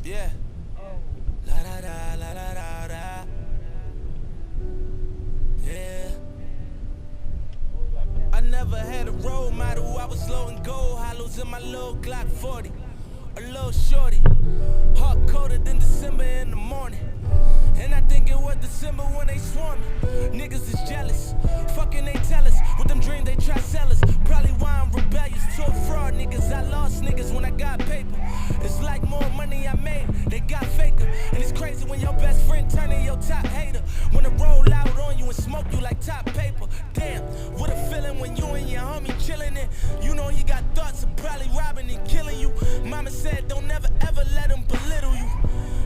Yeah. La da da la da da da. Yeah. I never had a role model. I was low and gold hollows in my little Glock 40. A little shorty, heart colder than December in the morning. And I think it was December when they swarmed me. Niggas is jealous, fucking they tell us. With them dreams they try sell us. Probably why I'm rebellious to a fraud niggas. I lost niggas when I got paper. It's like more money I made, they got faker. And it's crazy when your best friend turning your top hater. When it roll out on you and smoke you like top paper. Damn, what a feeling when you and your homie chilling it. You know you got thoughts of probably robbing and killing you. Mama said don't never ever let them belittle you.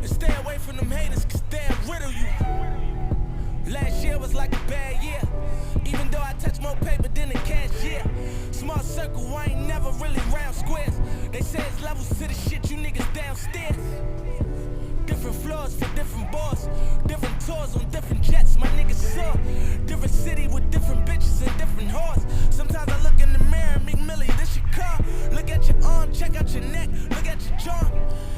And stay away from them haters cause they'll riddle you. Last year was like a bad year. Even though I touched more paper than a cashier. Small circle, I ain't never really round squares. They say it's levels to the shit, you niggas downstairs. Different floors for different boys. Different tours on different jets, my niggas saw. Different city with different bitches and different whores. Sometimes I look in the mirror and Meek Millie, this your car. Look at your arm, check out your neck, look at your jaw.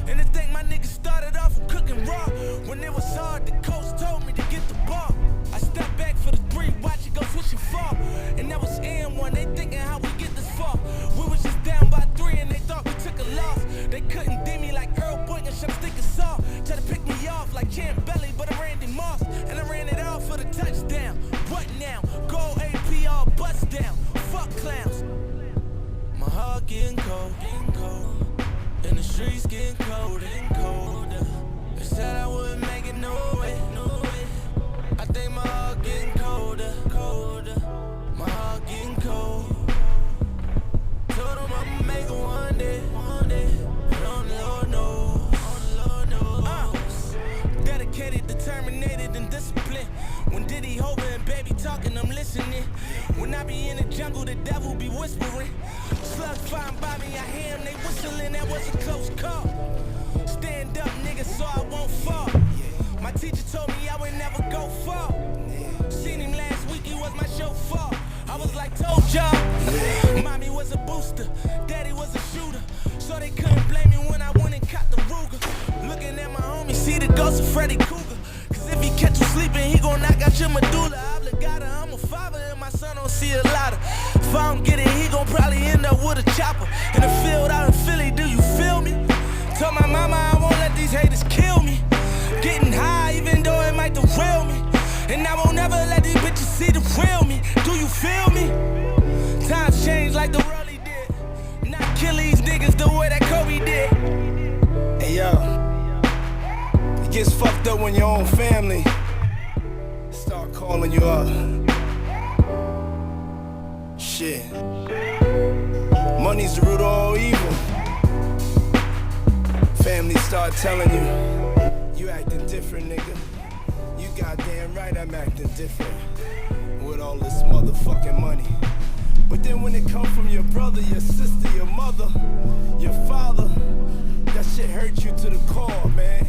And to think my niggas started off from cooking raw. When it was hard, the coach told me to get the ball. I stepped back for the three, watch it go switch and fall. And that was N1, they thinking how we get this far. We was just down by 3 and they thought we took a loss. They couldn't D me like Earl Boyd and Chopstick and Saw. Try to pick me off like Champ Belly, but I Randy Moss. And I ran it out for the touchdown. What now? Gold AP all bust down. Fuck clowns. My heart getting cold, and the streets getting cold and colder. They said I wouldn't make it, no way, no way. I think my heart getting colder, colder. My heart getting cold. Told them I'ma make it one day, but only Lord knows, dedicated, determinated, and disciplined. When Diddy Hover and Baby talking, I'm listening. When I be in the jungle, the devil be whispering. Slugs flying by me, I hear them, they whistling. That was a close call. Stand up, nigga, so I won't fall. My teacher told me I would never go far. Seen him last week, he was my chauffeur. I was like, told y'all. Mommy was a booster, daddy was a shooter. So they couldn't blame me when I went and caught the Ruger. Looking at my homie, see the ghost of Freddy Cougar. Cause if he catch you sleeping, he gon' knock out your medulla oblongata. I'm a father and my son don't see a lot of. If I don't get it, he gon' probably end up with a chopper. In the field out in Philly, do you feel me? Told my mama I won't let these haters kill me. Getting high even though it might derail me. And I won't never let these bitches see the real me. Do you feel me? Times change like the world he did. Not kill these niggas the way that Kobe did. Hey yo, it gets fucked up when your own family start calling you up. Shit. Money's the root of all evil. Family start telling you acting different, nigga. You goddamn right I'm acting different with all this motherfucking money. But then when it comes from your brother, your sister, your mother, your father, that shit hurt you to the core, man.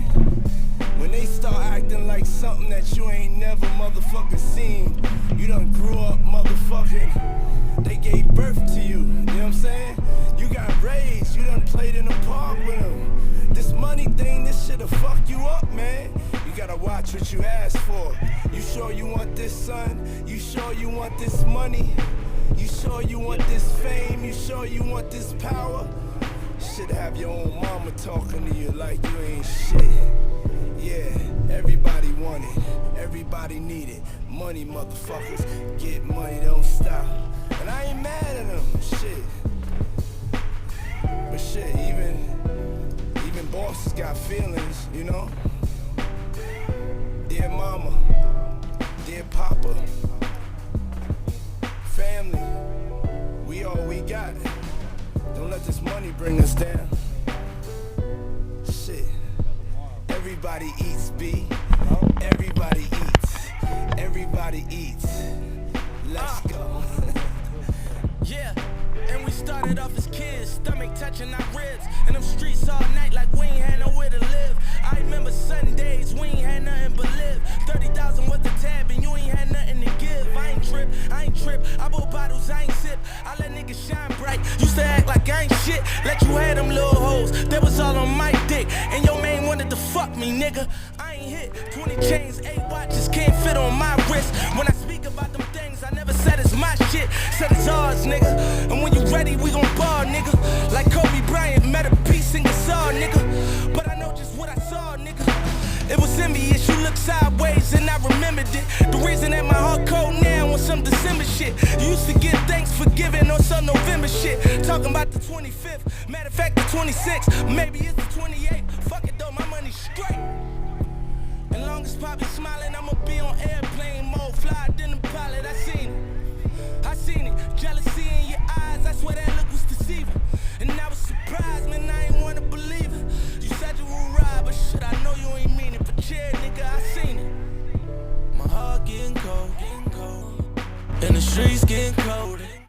When they start acting like something that you ain't never motherfucking seen, you done grew up motherfucking, they gave birth to you, you know what I'm saying? You got raised, you done played in the park with them. This money thing, this shit'll fuck you up, man. You gotta watch what you ask for. You sure you want this, son? You sure you want this money? You sure you want this fame? You sure you want this power? Should have your own mama talking to you like you ain't shit. Yeah, everybody want it, everybody need it. Money, motherfuckers, get money, don't stop. And I ain't mad at them, shit. But shit, even bosses got feelings, you know? Dear mama, dear papa, family, we all we got. Don't let this money bring us down. Shit. Everybody eats, B. Everybody eats. Everybody eats. Let's go. Yeah, and we started off as kids, stomach touching our ribs. In them streets all night like we ain't had nowhere to live. I remember Sundays, we ain't had nothing but live. 30,000 worth of tab and you ain't had nothing to give. I ain't trip, I bought bottles, I ain't sip. I let niggas shine bright, used to act like I ain't shit. Let you have them little hoes, that was all on my dick. And your main wanted to fuck me, nigga. I ain't hit 20 chains, 8 watches, can't fit on my wrist. When I speak about them things, I never said it's my shit, said it's ours, nigga. And when you ready, we gon' ball, nigga. Like Kobe Bryant, met a piece in guitar, nigga. But I know just what I saw, nigga. It was envious, you look sideways and I remembered it. The reason that my heart cold now on some December shit. You used to get thanks for giving on some November shit. Talking about the 25th, matter of fact the 26th. Maybe it's the 28th, fuck it though, my money's straight. And long as Poppy smiling, I'ma be on airplane mode. Fly than a pilot, I seen it, jealousy in your